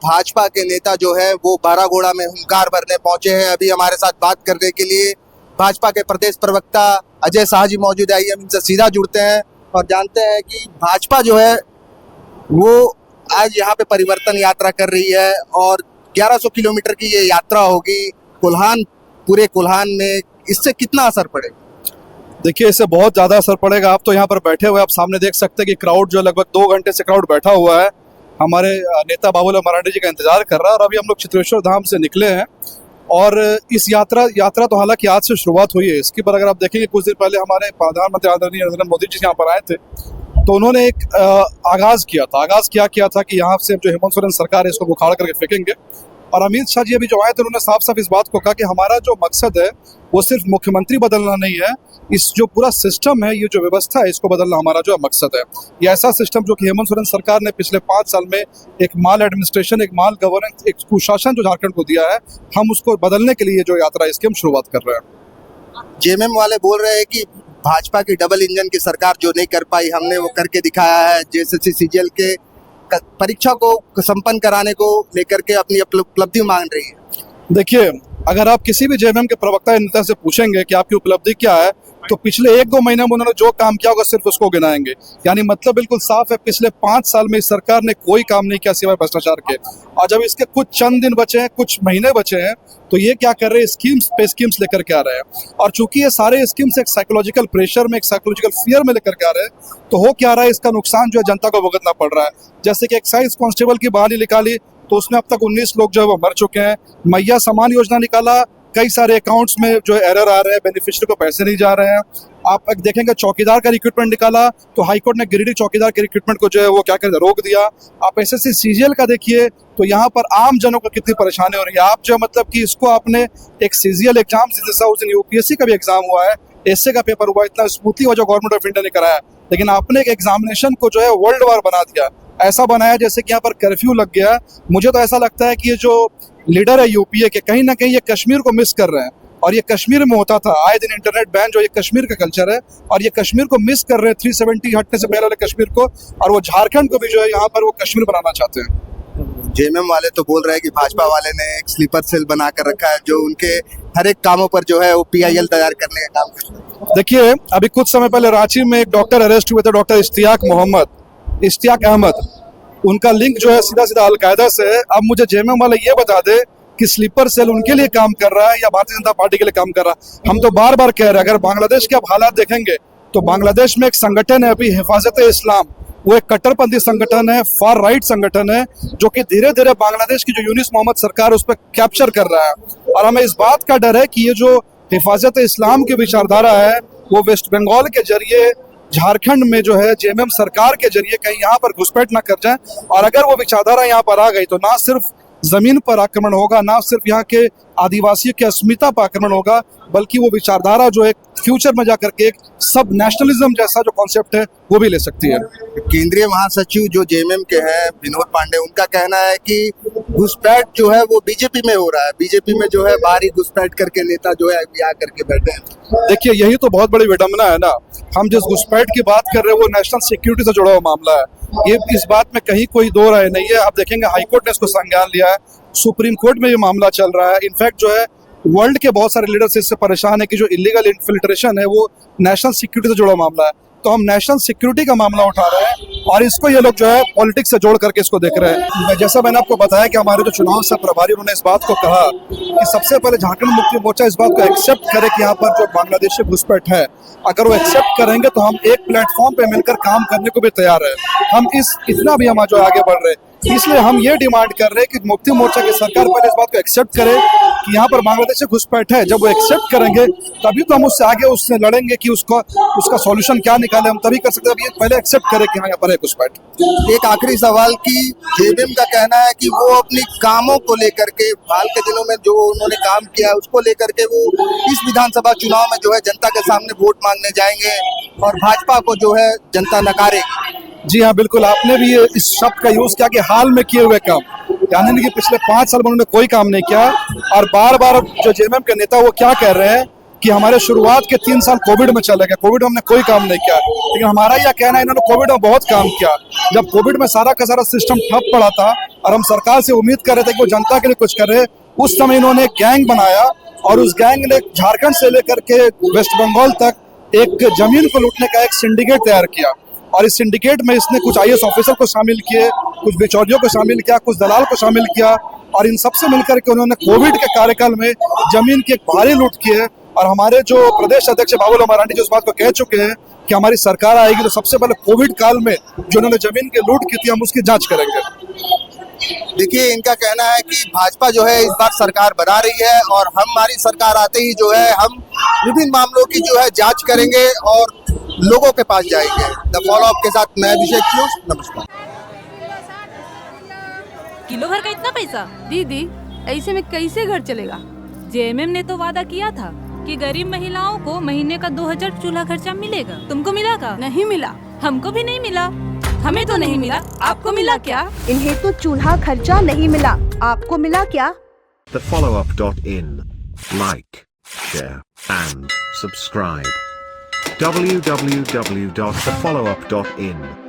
भाजपा के नेता जो है वो बारागोड़ा में हुंकार भरने पहुंचे हैं। अभी हमारे साथ बात करने के लिए भाजपा के प्रदेश प्रवक्ता अजय शाह जी मौजूद है। आइए हम इनसे सीधा जुड़ते हैं और जानते हैं कि भाजपा जो है वो आज यहाँ पे परिवर्तन यात्रा कर रही है और 1100 किलोमीटर की ये यात्रा होगी कोल्हान, पूरे कोल्हान में। इससे कितना असर पड़ेगा? देखिए, इससे बहुत ज़्यादा असर पड़ेगा। आप तो यहाँ पर बैठे हुए आप सामने देख सकते हैं कि क्राउड जो लगभग 2 घंटे से क्राउड बैठा हुआ है। हमारे नेता बाबूलाल मरांडी जी का इंतजार कर रहा है और अभी हम लोग चित्रेश्वर धाम से निकले हैं। और इस यात्रा तो हालांकि आज से शुरुआत हुई है इसकी, पर अगर आप देखेंगे कुछ दिन पहले हमारे प्रधानमंत्री आदरणीय नरेंद्र मोदी जी यहाँ पर आए थे तो उन्होंने एक आगाज़ किया था कि यहाँ से जो हेमंत सोरेन सरकार है इसको उखाड़ करके फेंकेंगे। और अमित शाह जी अभी जो आए थे उन्होंने साफ साफ इस बात को कहा कि हमारा जो मकसद है वो सिर्फ मुख्यमंत्री बदलना नहीं है, इस जो पूरा सिस्टम है, ये जो व्यवस्था है, इसको बदलना हमारा जो मकसद है। ये ऐसा सिस्टम जो कि हेमंत सोरेन सरकार ने पिछले 5 साल में एक माल एडमिनिस्ट्रेशन, एक माल गवर्नेंस, एक कुशासन जो झारखंड को दिया है, हम उसको बदलने के लिए जो यात्रा है इसकी हम शुरुआत कर रहे हैं। जेएमएम वाले बोल रहे हैं कि भाजपा की डबल इंजन की सरकार जो नहीं कर पाई हमने वो करके दिखाया है। जेएसएससी सीजीएल के परीक्षा को संपन्न कराने को लेकर के अपनी उपलब्धि मांग रही है। देखिए, अगर आप किसी भी जेएमएम के प्रवक्ता नेता से पूछेंगे कि आपकी उपलब्धि क्या है तो पिछले 1-2 महीने में उन्होंने जो काम किया होगा सिर्फ उसको गिनाएंगे। यानी मतलब बिल्कुल साफ है, पिछले 5 साल में इस सरकार ने कोई काम नहीं किया सिवाय भ्रष्टाचार के। और जब इसके कुछ चंद दिन बचे हैं, कुछ महीने बचे हैं, तो ये क्या कर रहे हैं, स्कीम्स पे स्कीम्स लेकर के आ रहे हैं। और चूंकि ये सारे स्कीम्स एक साइकोलॉजिकल प्रेशर में, एक साइकोलॉजिकल फियर में लेकर के आ रहे हैं, तो हो क्या रहा है, इसका नुकसान जो है जनता को भुगतना पड़ रहा है। जैसे कि एक्साइज कांस्टेबल की बहाली निकाली तो उसमें अब तक 19 लोग जो है वो मर चुके हैं। मैया सम्मान योजना निकाला, कई सारे अकाउंट्स में जो एरर आ रहे हैं, बेनिफिशियरी को पैसे नहीं जा रहे हैं। आप देखेंगे चौकीदार का रिक्रूटमेंट निकाला तो हाईकोर्ट ने गिरिडीह चौकीदार के रिक्रूटमेंट को जो है वो क्या कर रोक दिया। आप एसएससी सीजीएल का देखिए तो यहाँ पर आम जनों को कितनी परेशानी हो रही है। आप जो मतलब कि इसको आपने एक सीजीएल एग्जाम, जैसा उस दिन यूपीएससी का भी एग्जाम हुआ है, एसए का पेपर हुआ, इतना स्मूथली हुआ जो गवर्नमेंट ऑफ इंडिया ने कराया, लेकिन आपने एक एग्जामिनेशन को जो है वर्ल्ड वार बना दिया। ऐसा बनाया जैसे कि यहाँ पर कर्फ्यू लग गया। मुझे तो ऐसा लगता है कि ये जो लीडर है यूपीए के, कहीं ना कहीं ये कश्मीर को मिस कर रहे हैं। और ये कश्मीर में होता था, आए दिन इंटरनेट बैन, जो ये कश्मीर का कल्चर है, और ये कश्मीर को मिस कर रहे हैं, 370 हटने से पहले वाले कश्मीर को, और वो झारखंड को भी जो है यहाँ पर वो कश्मीर बनाना चाहते हैं। जेएमएम वाले तो बोल रहे हैं कि भाजपा वाले ने एक स्लीपर सेल बना कर रखा है जो उनके हर एक कामों पर जो है वो पीआईएल तैयार करने का काम कर रहे हैं। देखिए, अभी कुछ समय पहले रांची में एक डॉक्टर अरेस्ट हुए थे, डॉक्टर इश्तियाक अहमद। उनका लिंक जो है सीधा सीधा अलकायदा से है। अब मुझे जेएमएम वाले ये बता दे कि स्लीपर सेल उनके लिए काम कर रहा है या भारतीय जनता पार्टी के लिए काम कर रहा है। हम तो बार बार कह रहे हैं, अगर बांग्लादेश के आप हालात देखेंगे तो बांग्लादेश में एक संगठन है अभी, हिफाजत-ए-इस्लाम, वो एक कट्टरपंथी संगठन है, फार राइट संगठन है, जो कि धीरे धीरे बांग्लादेश की जो यूनिस मोहम्मद सरकार उस पर कैप्चर कर रहा है। और हमें इस बात का डर है कि ये जो हिफाजत-ए-इस्लाम की विचारधारा है वो वेस्ट बंगाल के जरिए झारखंड में जो है जेएमएम सरकार के जरिए कहीं यहाँ पर घुसपैठ ना कर जाए। और अगर वो विचारधारा यहाँ पर आ गई तो ना सिर्फ जमीन पर आक्रमण होगा, ना सिर्फ यहाँ के आदिवासियों की अस्मिता पर आक्रमण होगा, बल्कि वो विचारधारा जो एक फ्यूचर में जाकर के एक सब नेशनलिज्म जैसा जो कॉन्सेप्ट है वो भी ले सकती है। केंद्रीय महासचिव जो जेएमएम के हैं विनोद पांडे, उनका कहना है कि घुसपैठ जो है वो बीजेपी में हो रहा है, बीजेपी में जो है बाहरी घुसपैठ करके नेता जो है अभी आकर के बैठे हैं। देखिए, यही तो बहुत बड़ी विडंबना है ना। हम जिस घुसपैठ की बात कर रहे हैं वो नेशनल सिक्योरिटी से जुड़ा हुआ मामला है। ये इस बात में कहीं कोई दो राय नहीं है। आप देखेंगे हाईकोर्ट ने इसको संज्ञान लिया है, सुप्रीम कोर्ट में ये मामला चल रहा है। इनफैक्ट जो है वर्ल्ड के बहुत सारे लीडर्स इससे परेशान है कि जो इलीगल इन्फिल्ट्रेशन है वो नेशनल सिक्योरिटी से जुड़ा मामला है। तो हम नेशनल सिक्योरिटी का मामला उठा रहे हैं और इसको ये लोग जो है पॉलिटिक्स से जोड़ करके इसको देख रहे हैं। जैसा मैंने आपको बताया कि हमारे जो चुनाव से प्रभारी, उन्होंने इस बात को कहा कि सबसे पहले झारखंड मुक्ति मोर्चा इस बात को एक्सेप्ट करे कि यहाँ पर जो बांग्लादेशी घुसपैठ है, अगर वो एक्सेप्ट करेंगे तो हम एक प्लेटफॉर्म पे मिलकर काम करने को भी तैयार है। हम इतना भी हम जो आगे बढ़ रहे हैं, इसलिए हम ये डिमांड कर रहे हैं कि मुक्ति मोर्चा की सरकार पहले इस बात को एक्सेप्ट करे कि यहाँ पर बांग्लादेशी घुसपैठ है। जब वो एक्सेप्ट करेंगे तभी तो हम उससे आगे उससे लड़ेंगे कि उसका सॉल्यूशन क्या निकाले, हम तभी कर सकते हैं। पहले एक्सेप्ट करें कि हाँ यहाँ पर है घुसपैठ। एक आखिरी सवाल की जेएमएम का कहना है कि वो अपनी कामों को लेकर के, हाल के दिनों में जो उन्होंने काम किया है उसको लेकर के वो इस विधानसभा चुनाव में जो है जनता के सामने वोट मांगने जाएंगे और भाजपा को जो है जनता नकारेगी। जी हाँ, बिल्कुल, आपने भी इस शब्द का यूज किया कि हाल में किए हुए काम, यानी कि पिछले 5 साल में उन्होंने कोई काम नहीं किया। और बार बार जो जेएमएम के नेता वो क्या कह रहे हैं कि हमारे शुरुआत के 3 साल कोविड में चले गए, कोविड में हमने कोई काम नहीं किया, लेकिन हमारा यह कहना है इन्होंने कोविड में बहुत काम किया। जब कोविड में सारा का सारा सिस्टम ठप पड़ा था और हम सरकार से उम्मीद कर रहे थे कि वो जनता के लिए कुछ करे, उस समय इन्होंने एक गैंग बनाया और उस गैंग ने झारखंड से लेकर के वेस्ट बंगाल तक एक जमीन को लूटने का एक सिंडिकेट तैयार किया और इस सिंडिकेट में इसने कुछ IAS ऑफिसर को शामिल किए, कुछ बिचौलियों को शामिल किया, कुछ दलाल को शामिल किया और इन सबसे मिलकर के उन्होंने कोविड के कार्यकाल में जमीन की एक भारी लूट की है। और हमारे जो प्रदेश अध्यक्ष बाबूलाल मरांडी जी उस बात को कह चुके हैं कि हमारी सरकार आएगी तो सबसे पहले कोविड काल में जो उन्होंने जमीन की लूट की थी हम उसकी जांच करेंगे। देखिए, इनका कहना है कि भाजपा जो है इस बार सरकार बना रही है और हमारी सरकार आते ही जो है हम विभिन्न मामलों की जो है जांच करेंगे और लोगों के पास जाएंगे। द फॉलो अप के साथ मैं अभिषेक, नमस्कार। किलो भर का इतना पैसा? दीदी, ऐसे में कैसे घर चलेगा? जेएमएम ने तो वादा किया था कि गरीब महिलाओं को महीने का 2000 चूल्हा खर्चा मिलेगा। तुमको मिला का? नहीं मिला। हमको भी नहीं मिला। हमें तो नहीं मिला, आपको मिला क्या? इन्हें तो चूल्हा खर्चा नहीं मिला, आपको मिला क्या? thefollowup.in. Like, share, and subscribe. www.thefollowup.in